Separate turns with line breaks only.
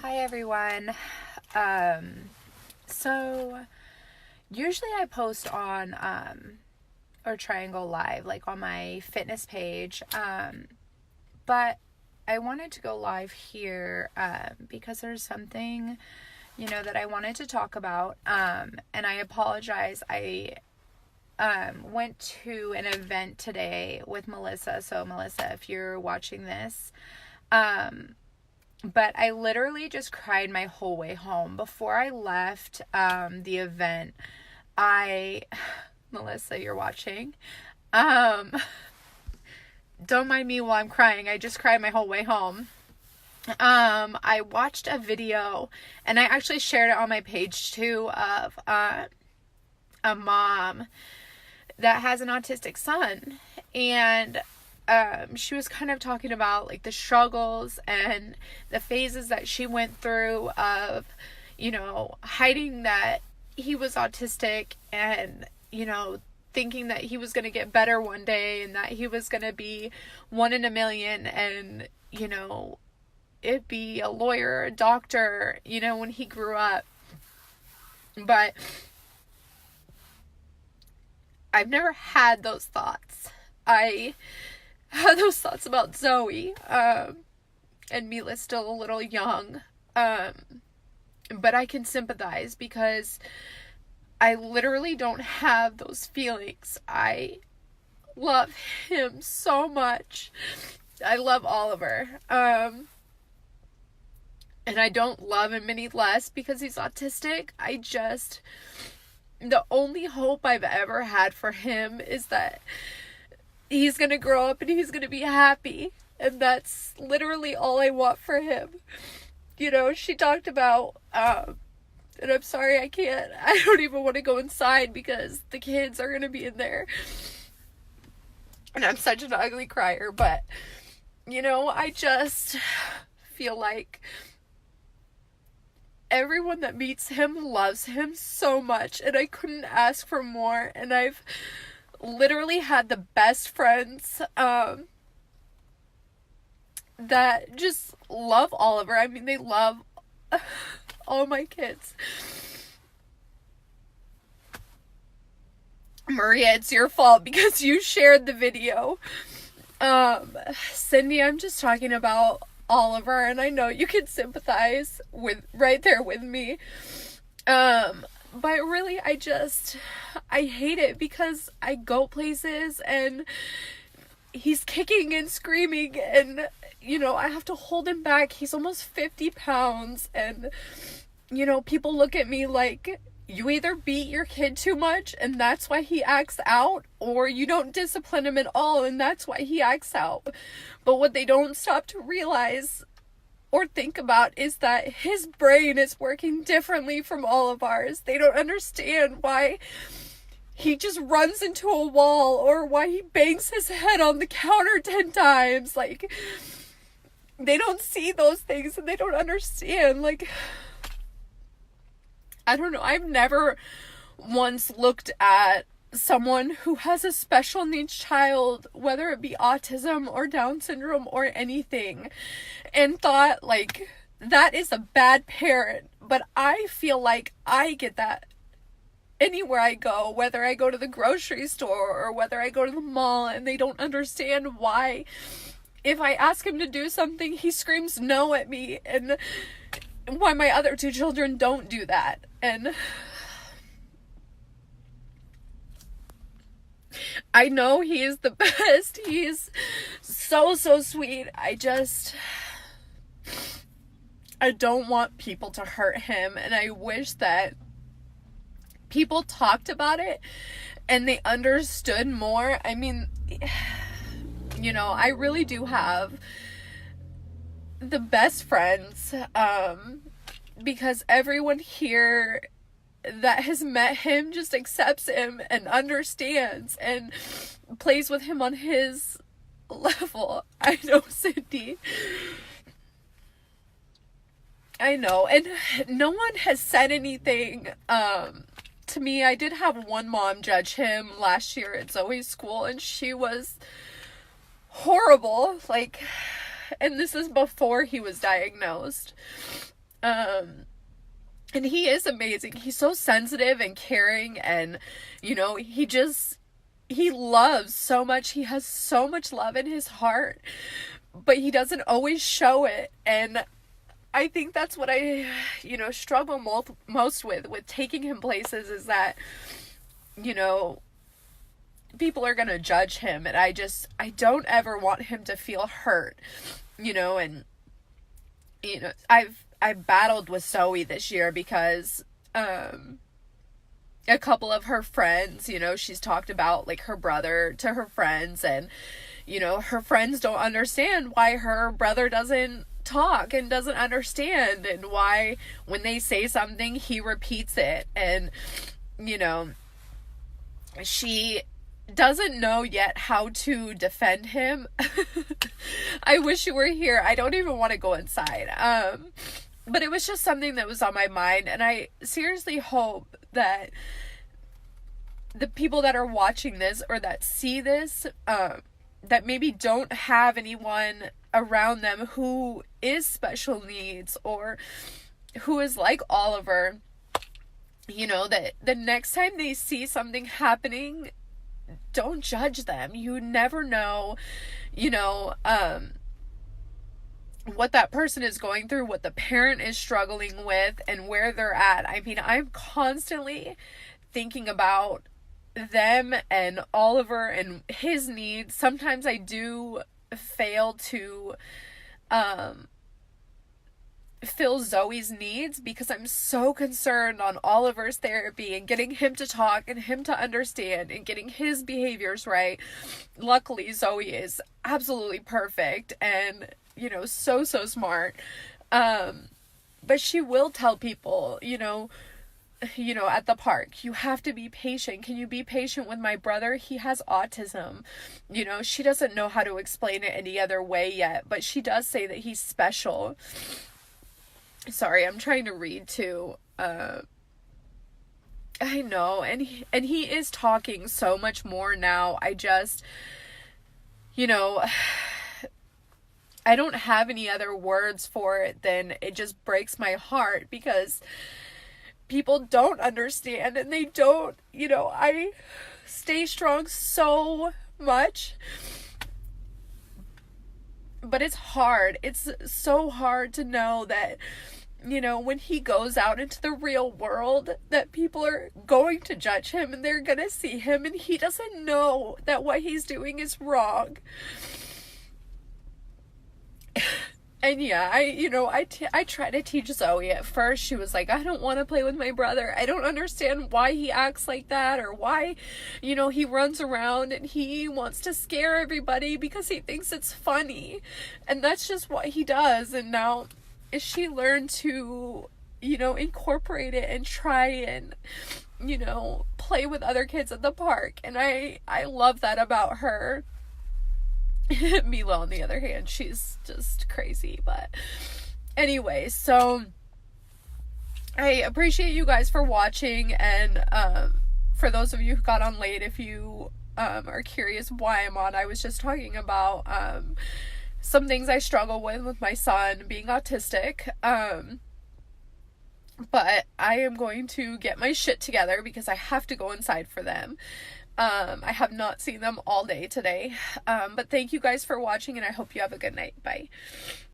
Hi everyone. So usually I post on or Triangle Live, like on my fitness page. But I wanted to go live here because there's something, that I wanted to talk about. And I apologize. I went to an event today with Melissa. So Melissa, if you're watching this, but I literally just cried my whole way home. Before I left the event, Melissa, you're watching. Don't mind me while I'm crying. I just cried my whole way home. I watched a video, and I actually shared it on my page too, of a mom that has an autistic son. And she was kind of talking about like the struggles and the phases that she went through of, hiding that he was autistic and, thinking that he was going to get better one day and that he was going to be one in a million and, it'd be a lawyer or a doctor, when he grew up. But I've never had those thoughts. I had those thoughts about Zoe, and Mila's still a little young, but I can sympathize because I literally don't have those feelings. I love him so much. I love Oliver, and I don't love him any less because he's autistic. The only hope I've ever had for him is that he's going to grow up and he's going to be happy. And that's literally all I want for him. She talked about, and I'm sorry I don't even want to go inside because the kids are going to be in there. And I'm such an ugly crier, but, I just feel like everyone that meets him loves him so much, and I couldn't ask for more. And I've literally had the best friends that just love Oliver. I mean, they love all my kids. Maria, it's your fault because you shared the video. Cindy, I'm just talking about Oliver, and I know you can sympathize right there with me. But really, I hate it because I go places and he's kicking and screaming and, I have to hold him back. He's almost 50 pounds and, people look at me like, you either beat your kid too much and that's why he acts out, or you don't discipline him at all and that's why he acts out. But what they don't stop to realize or think about is that his brain is working differently from all of ours. They don't understand why he just runs into a wall or why he bangs his head on the counter 10 times. Like, they don't see those things and they don't understand. Like, I don't know. I've never once looked at someone who has a special needs child, whether it be autism or Down syndrome or anything, and thought like that is a bad parent. But I feel like I get that anywhere I go, whether I go to the grocery store or whether I go to the mall, and they don't understand why if I ask him to do something, he screams no at me, and why my other two children don't do that. And I know he is the best. He's so sweet. I don't want people to hurt him, and I wish that people talked about it and they understood more. I mean, I really do have the best friends, because everyone here that has met him just accepts him and understands and plays with him on his level. I know, Cindy. I know. And no one has said anything to me. I did have one mom judge him last year at Zoe's school, and she was horrible. Like, and this is before he was diagnosed. And he is amazing. He's so sensitive and caring, and, you know, he loves so much. He has so much love in his heart, but he doesn't always show it. And I think that's what I, you know, struggle most with taking him places, is that, you know, people are going to judge him, and I don't ever want him to feel hurt, you know. And, you know, I've battled with Zoe this year because, a couple of her friends, you know, she's talked about, like, her brother to her friends, and, you know, her friends don't understand why her brother doesn't talk and doesn't understand, and why when they say something he repeats it. And, you know, she doesn't know yet how to defend him. I wish you were here. I don't even want to go inside. But it was just something that was on my mind, and I seriously hope that the people that are watching this, or that see this, that maybe don't have anyone around them who is special needs, or who is like Oliver, you know, that the next time they see something happening, don't judge them. You never know, you know, what that person is going through, what the parent is struggling with, and where they're at. I mean, I'm constantly thinking about them and Oliver and his needs. Sometimes I do fail to fill Zoe's needs, because I'm so concerned on Oliver's therapy and getting him to talk and him to understand and getting his behaviors right. Luckily, Zoe is absolutely perfect and, you know, so smart. But she will tell people, you know, at the park, you have to be patient. Can you be patient with my brother? He has autism. You know, she doesn't know how to explain it any other way yet, but she does say that he's special. Sorry, I'm trying to read too. I know, and he is talking so much more now. I just, you know, I don't have any other words for it than it just breaks my heart, because people don't understand, and they don't, you know, I stay strong so much, but it's hard. It's so hard to know that, you know, when he goes out into the real world, that people are going to judge him, and they're gonna see him, and he doesn't know that what he's doing is wrong. And yeah, I try to teach Zoe. At first she was like, I don't want to play with my brother. I don't understand why he acts like that, or why, you know, he runs around and he wants to scare everybody because he thinks it's funny. And that's just what he does. And now she learned to, you know, incorporate it and try and, you know, play with other kids at the park. And I love that about her. Mila, on the other hand, she's just crazy. But anyway, so I appreciate you guys for watching, and for those of you who got on late, if you are curious why I'm on, I was just talking about some things I struggle with my son being autistic. But I am going to get my shit together because I have to go inside for them. I have not seen them all day today. But thank you guys for watching, and I hope you have a good night. Bye.